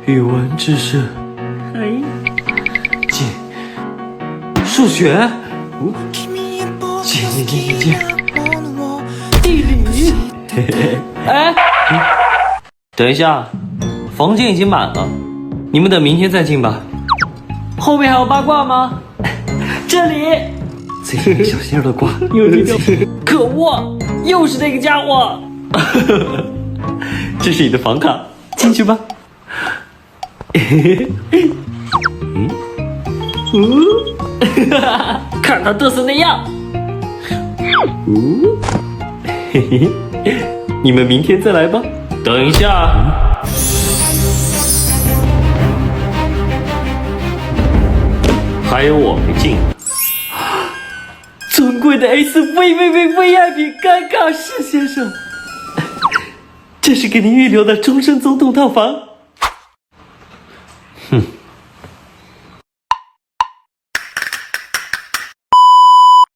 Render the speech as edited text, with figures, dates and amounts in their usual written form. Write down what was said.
语文知识，哎，数学，姐，地理。哎，等一下，房间已经满了，你们等明天再进吧。后面还有八卦吗？这里最近小心的挂，有这个，可恶，又是那个家伙。这是你的房卡，进去吧。看他嘚瑟那样。你们明天再来吧。等一下，还有我没进。尊贵的 SVVVVIP 尴尬室先生，这是给您预留的终身总统套房。哼。